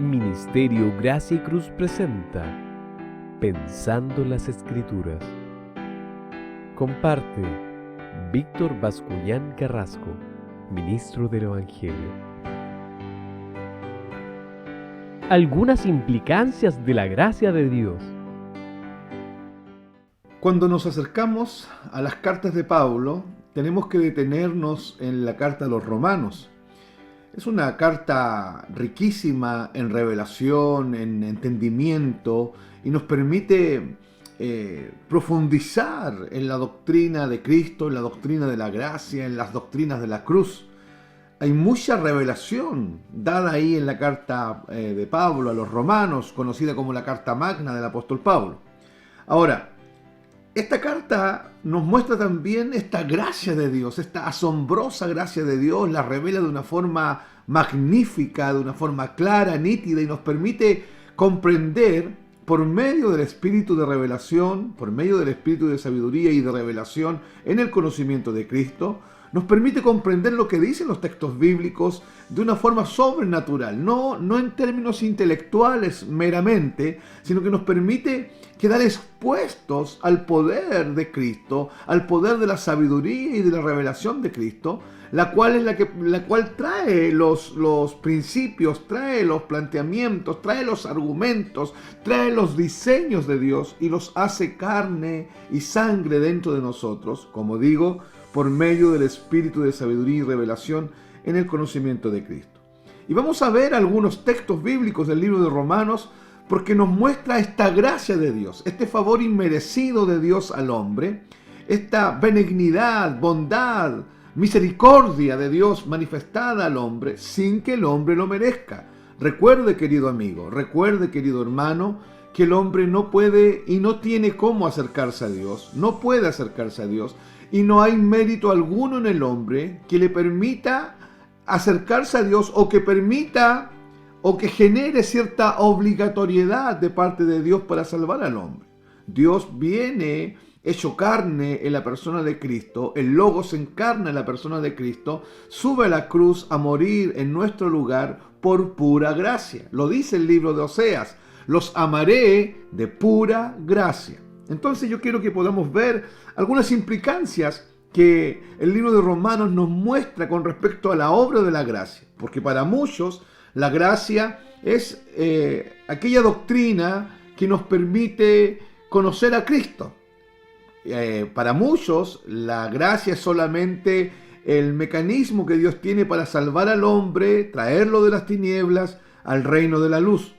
Ministerio Gracia y Cruz presenta Pensando las Escrituras. Comparte Víctor Bascuñán Carrasco, ministro del Evangelio. Algunas implicancias de la gracia de Dios. Cuando nos acercamos a las cartas de Pablo, tenemos que detenernos en la carta a los Romanos. Es una carta riquísima en revelación, en entendimiento, y nos permite profundizar en la doctrina de Cristo, en la doctrina de la gracia, en las doctrinas de la cruz. Hay mucha revelación dada ahí en la carta de Pablo a los Romanos, conocida como la carta magna del apóstol Pablo. Ahora, esta carta nos muestra también esta gracia de Dios, esta asombrosa gracia de Dios, la revela de una forma magnífica, de una forma clara, nítida, y nos permite comprender por medio del espíritu de revelación, por medio del espíritu de sabiduría y de revelación en el conocimiento de Cristo, nos permite comprender lo que dicen los textos bíblicos de una forma sobrenatural, no en términos intelectuales meramente, sino que nos permite quedar expuestos al poder de Cristo, al poder de la sabiduría y de la revelación de Cristo, la cual es la cual trae los principios, trae los planteamientos, trae los argumentos, trae los diseños de Dios y los hace carne y sangre dentro de nosotros, como digo, por medio del espíritu de sabiduría y revelación en el conocimiento de Cristo. Y vamos a ver algunos textos bíblicos del libro de Romanos porque nos muestra esta gracia de Dios, este favor inmerecido de Dios al hombre, esta benignidad, bondad, misericordia de Dios manifestada al hombre sin que el hombre lo merezca. Recuerde, querido amigo, recuerde, querido hermano, que el hombre no puede y no tiene cómo acercarse a Dios, no puede acercarse a Dios, y no hay mérito alguno en el hombre que le permita acercarse a Dios o que permita o que genere cierta obligatoriedad de parte de Dios para salvar al hombre. Dios viene hecho carne en la persona de Cristo, el Logos encarna en la persona de Cristo, sube a la cruz a morir en nuestro lugar por pura gracia. Lo dice el libro de Oseas, los amaré de pura gracia. Entonces yo quiero que podamos ver algunas implicancias que el libro de Romanos nos muestra con respecto a la obra de la gracia. Porque para muchos la gracia es aquella doctrina que nos permite conocer a Cristo. Para muchos la gracia es solamente el mecanismo que Dios tiene para salvar al hombre, traerlo de las tinieblas al reino de la luz.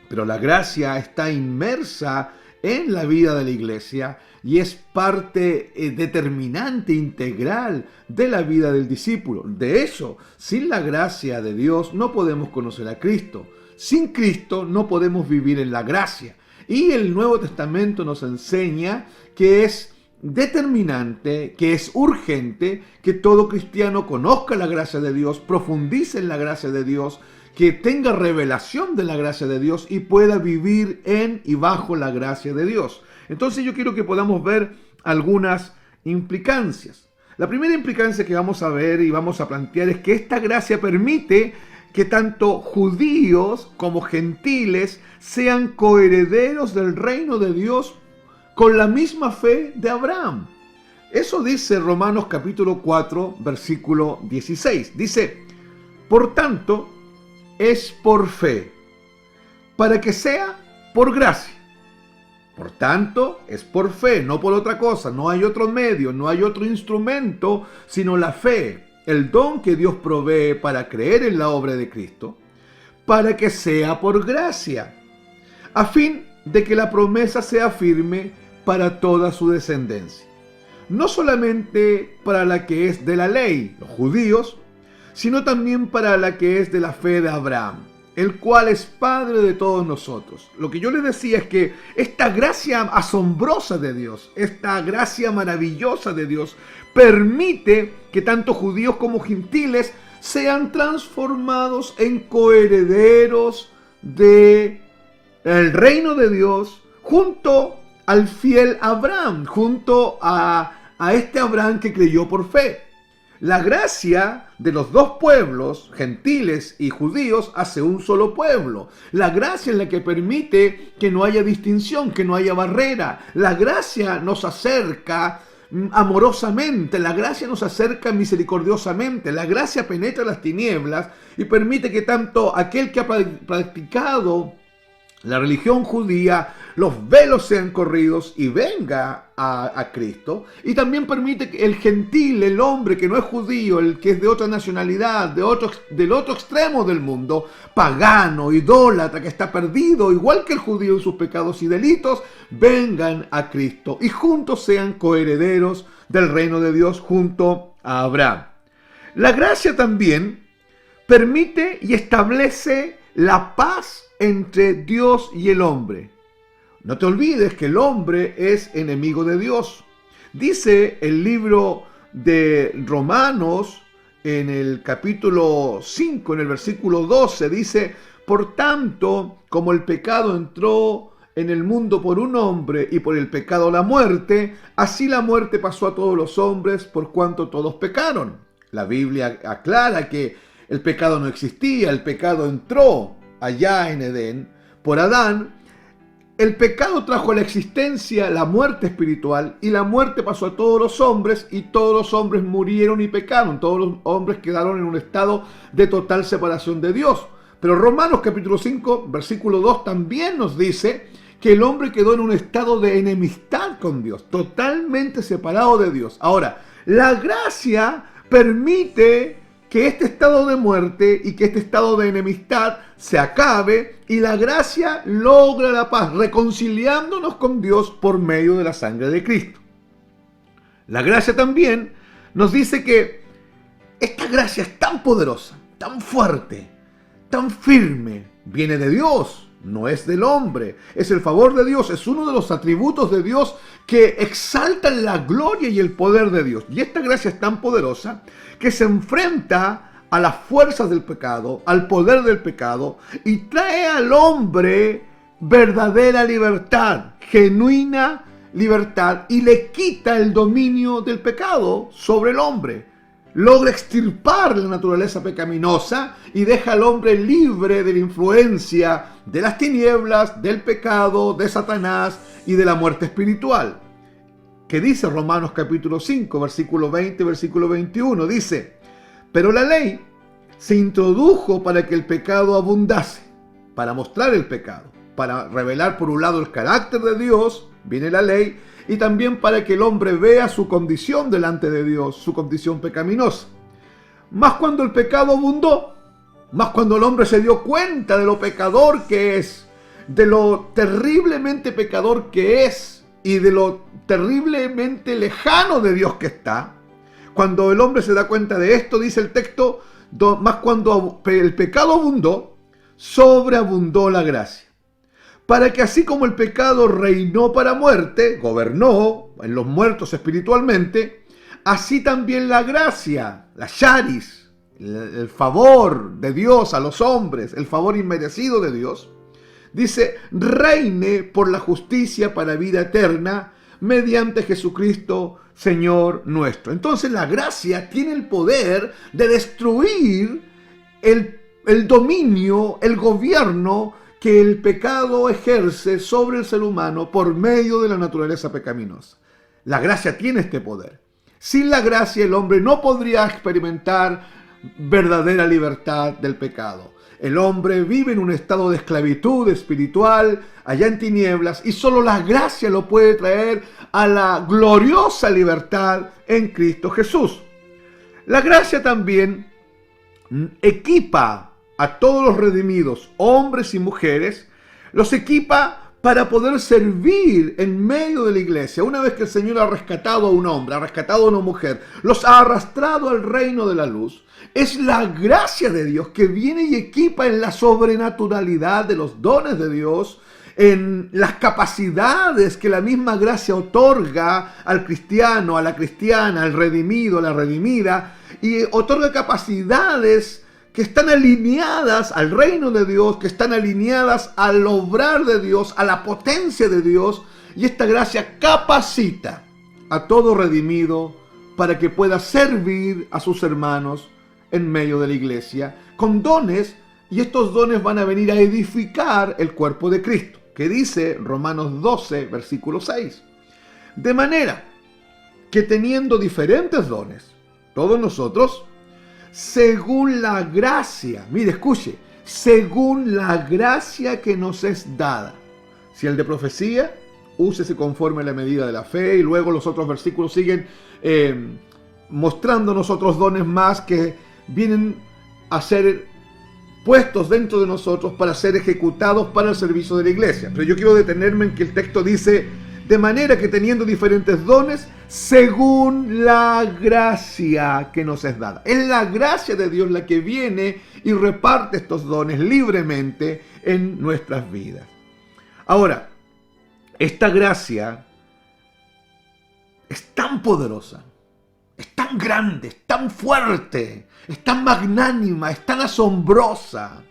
Pero la gracia está inmersa en la vida de la iglesia y es parte determinante, integral de la vida del discípulo. De hecho, sin la gracia de Dios no podemos conocer a Cristo. Sin Cristo no podemos vivir en la gracia. Y el Nuevo Testamento nos enseña que es determinante, que es urgente que todo cristiano conozca la gracia de Dios, profundice en la gracia de Dios, que tenga revelación de la gracia de Dios y pueda vivir en y bajo la gracia de Dios. Entonces yo quiero que podamos ver algunas implicancias. La primera implicancia que vamos a ver y vamos a plantear es que esta gracia permite que tanto judíos como gentiles sean coherederos del reino de Dios con la misma fe de Abraham. Eso dice Romanos capítulo 4, versículo 16. Dice, por tanto, es por fe, para que sea por gracia. Por tanto, es por fe, no por otra cosa. No hay otro medio, no hay otro instrumento, sino la fe, el don que Dios provee para creer en la obra de Cristo, para que sea por gracia, a fin de que la promesa sea firme para toda su descendencia. No solamente para la que es de la ley, los judíos, sino también para la que es de la fe de Abraham, el cual es Padre de todos nosotros. Lo que yo les decía es que esta gracia asombrosa de Dios, esta gracia maravillosa de Dios, permite que tanto judíos como gentiles sean transformados en coherederos del reino de Dios junto al fiel Abraham, junto a este Abraham que creyó por fe. La gracia de los dos pueblos, gentiles y judíos, hace un solo pueblo. La gracia es la que permite que no haya distinción, que no haya barrera. La gracia nos acerca amorosamente, la gracia nos acerca misericordiosamente, la gracia penetra las tinieblas y permite que tanto aquel que ha practicado la religión judía, los velos sean corridos y venga a Cristo, y también permite que el gentil, el hombre que no es judío, el que es de otra nacionalidad, del otro extremo del mundo, pagano, idólatra, que está perdido, igual que el judío en sus pecados y delitos, vengan a Cristo y juntos sean coherederos del reino de Dios junto a Abraham. La gracia también permite y establece la paz entre Dios y el hombre. No te olvides que el hombre es enemigo de Dios. Dice el libro de Romanos en el capítulo 5, en el versículo 12, dice: por tanto, como el pecado entró en el mundo por un hombre y por el pecado la muerte, así la muerte pasó a todos los hombres por cuanto todos pecaron. La Biblia aclara que el pecado no existía, el pecado entró allá en Edén por Adán. El pecado trajo a la existencia la muerte espiritual y la muerte pasó a todos los hombres y todos los hombres murieron y pecaron. Todos los hombres quedaron en un estado de total separación de Dios. Pero Romanos capítulo 5, versículo 2 también nos dice que el hombre quedó en un estado de enemistad con Dios, totalmente separado de Dios. Ahora, la gracia permite que este estado de muerte y que este estado de enemistad se acabe y la gracia logra la paz, reconciliándonos con Dios por medio de la sangre de Cristo. La gracia también nos dice que esta gracia es tan poderosa, tan fuerte, tan firme, viene de Dios, no es del hombre, es el favor de Dios, es uno de los atributos de Dios que exaltan la gloria y el poder de Dios. Y esta gracia es tan poderosa que se enfrenta a las fuerzas del pecado, al poder del pecado, y trae al hombre verdadera libertad, genuina libertad, y le quita el dominio del pecado sobre el hombre. Logra extirpar la naturaleza pecaminosa y deja al hombre libre de la influencia de las tinieblas, del pecado, de Satanás y de la muerte espiritual. ¿Qué dice Romanos capítulo 5, versículo 20, versículo 21? Dice: pero la ley se introdujo para que el pecado abundase, para mostrar el pecado, para revelar por un lado el carácter de Dios, viene la ley, y también para que el hombre vea su condición delante de Dios, su condición pecaminosa. Más cuando el pecado abundó, más cuando el hombre se dio cuenta de lo pecador que es, de lo terriblemente pecador que es y de lo terriblemente lejano de Dios que está, cuando el hombre se da cuenta de esto, dice el texto, más cuando el pecado abundó, sobreabundó la gracia. Para que así como el pecado reinó para muerte, gobernó en los muertos espiritualmente, así también la gracia, la charis, el favor de Dios a los hombres, el favor inmerecido de Dios, dice, reine por la justicia para vida eterna, mediante Jesucristo, Señor nuestro. Entonces la gracia tiene el poder de destruir el dominio, el gobierno que el pecado ejerce sobre el ser humano por medio de la naturaleza pecaminosa. La gracia tiene este poder. Sin la gracia el hombre no podría experimentar verdadera libertad del pecado. El hombre vive en un estado de esclavitud espiritual, allá en tinieblas, y solo la gracia lo puede traer a la gloriosa libertad en Cristo Jesús. La gracia también equipa a todos los redimidos, hombres y mujeres, los equipa para poder servir en medio de la iglesia. Una vez que el Señor ha rescatado a un hombre, ha rescatado a una mujer, los ha arrastrado al reino de la luz, es la gracia de Dios que viene y equipa en la sobrenaturalidad de los dones de Dios, en las capacidades que la misma gracia otorga al cristiano, a la cristiana, al redimido, a la redimida, y otorga capacidades que están alineadas al reino de Dios, que están alineadas al obrar de Dios, a la potencia de Dios, y esta gracia capacita a todo redimido para que pueda servir a sus hermanos en medio de la iglesia con dones, y estos dones van a venir a edificar el cuerpo de Cristo, que dice Romanos 12, versículo 6. De manera que teniendo diferentes dones, todos nosotros, según la gracia, mire, escuche, según la gracia que nos es dada. Si el de profecía, úsese conforme a la medida de la fe, y luego los otros versículos siguen mostrándonos otros dones más que vienen a ser puestos dentro de nosotros para ser ejecutados para el servicio de la iglesia. Pero yo quiero detenerme en que el texto dice, de manera que teniendo diferentes dones, según la gracia que nos es dada. Es la gracia de Dios la que viene y reparte estos dones libremente en nuestras vidas. Ahora, esta gracia es tan poderosa, es tan grande, es tan fuerte, es tan magnánima, es tan asombrosa.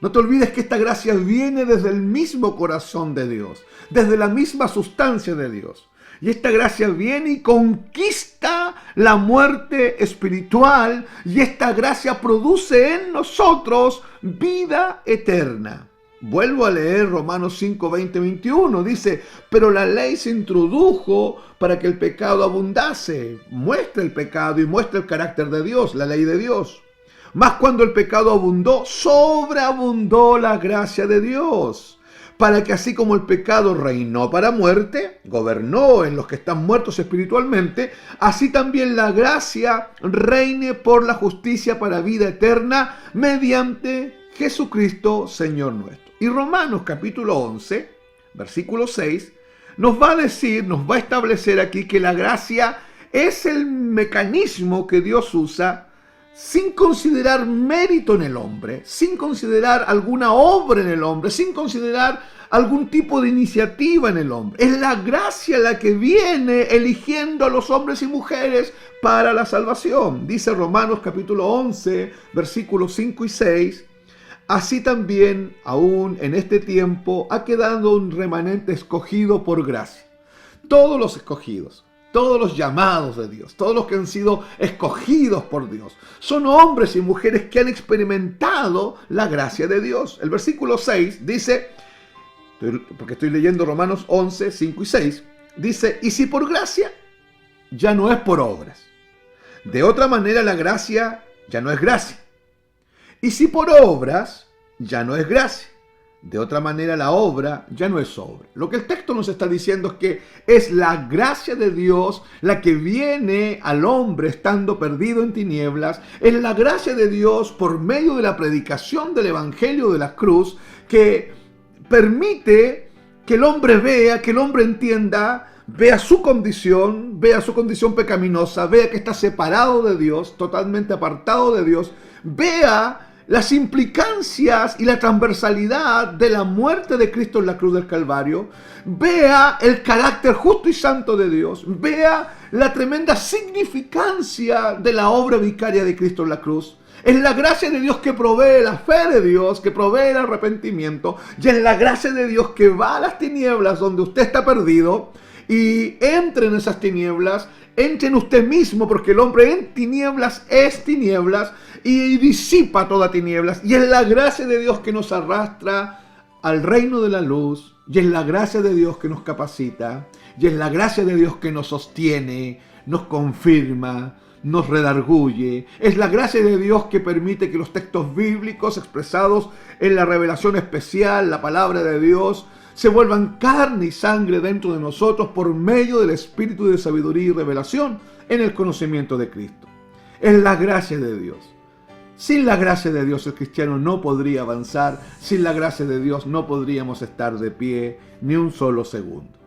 No te olvides que esta gracia viene desde el mismo corazón de Dios, desde la misma sustancia de Dios. Y esta gracia viene y conquista la muerte espiritual, y esta gracia produce en nosotros vida eterna. Vuelvo a leer Romanos 5, 20, 21. Dice, pero la ley se introdujo para que el pecado abundase. Muestra el pecado y muestra el carácter de Dios, la ley de Dios. Mas cuando el pecado abundó, sobreabundó la gracia de Dios, para que así como el pecado reinó para muerte, gobernó en los que están muertos espiritualmente, así también la gracia reine por la justicia para vida eterna mediante Jesucristo, Señor nuestro. Y Romanos capítulo 11, versículo 6, nos va a decir, nos va a establecer aquí que la gracia es el mecanismo que Dios usa sin considerar mérito en el hombre, sin considerar alguna obra en el hombre, sin considerar algún tipo de iniciativa en el hombre. Es la gracia la que viene eligiendo a los hombres y mujeres para la salvación. Dice Romanos capítulo 11, versículos 5 y 6. Así también, aún en este tiempo, ha quedado un remanente escogido por gracia. Todos los escogidos, todos los llamados de Dios, todos los que han sido escogidos por Dios, son hombres y mujeres que han experimentado la gracia de Dios. El versículo 6 dice, porque estoy leyendo Romanos 11, 5 y 6, dice, y si por gracia, ya no es por obras. De otra manera la gracia ya no es gracia. Y si por obras, ya no es gracia. De otra manera la obra ya no es obra. Lo que el texto nos está diciendo es que es la gracia de Dios la que viene al hombre estando perdido en tinieblas. Es la gracia de Dios por medio de la predicación del evangelio de la cruz que permite que el hombre vea, que el hombre entienda, vea su condición pecaminosa, vea que está separado de Dios, totalmente apartado de Dios, vea las implicancias y la transversalidad de la muerte de Cristo en la cruz del Calvario, vea el carácter justo y santo de Dios, vea la tremenda significancia de la obra vicaria de Cristo en la cruz. Es la gracia de Dios que provee la fe de Dios, que provee el arrepentimiento, y es la gracia de Dios que va a las tinieblas donde usted está perdido y entre en esas tinieblas, entre en usted mismo, porque el hombre en tinieblas es tinieblas y disipa toda tinieblas. Y es la gracia de Dios que nos arrastra al reino de la luz, y es la gracia de Dios que nos capacita, y es la gracia de Dios que nos sostiene, nos confirma, nos redarguye. Es la gracia de Dios que permite que los textos bíblicos expresados en la revelación especial, la palabra de Dios, se vuelvan carne y sangre dentro de nosotros por medio del espíritu de sabiduría y revelación en el conocimiento de Cristo. Es la gracia de Dios. Sin la gracia de Dios el cristiano no podría avanzar. Sin la gracia de Dios no podríamos estar de pie ni un solo segundo.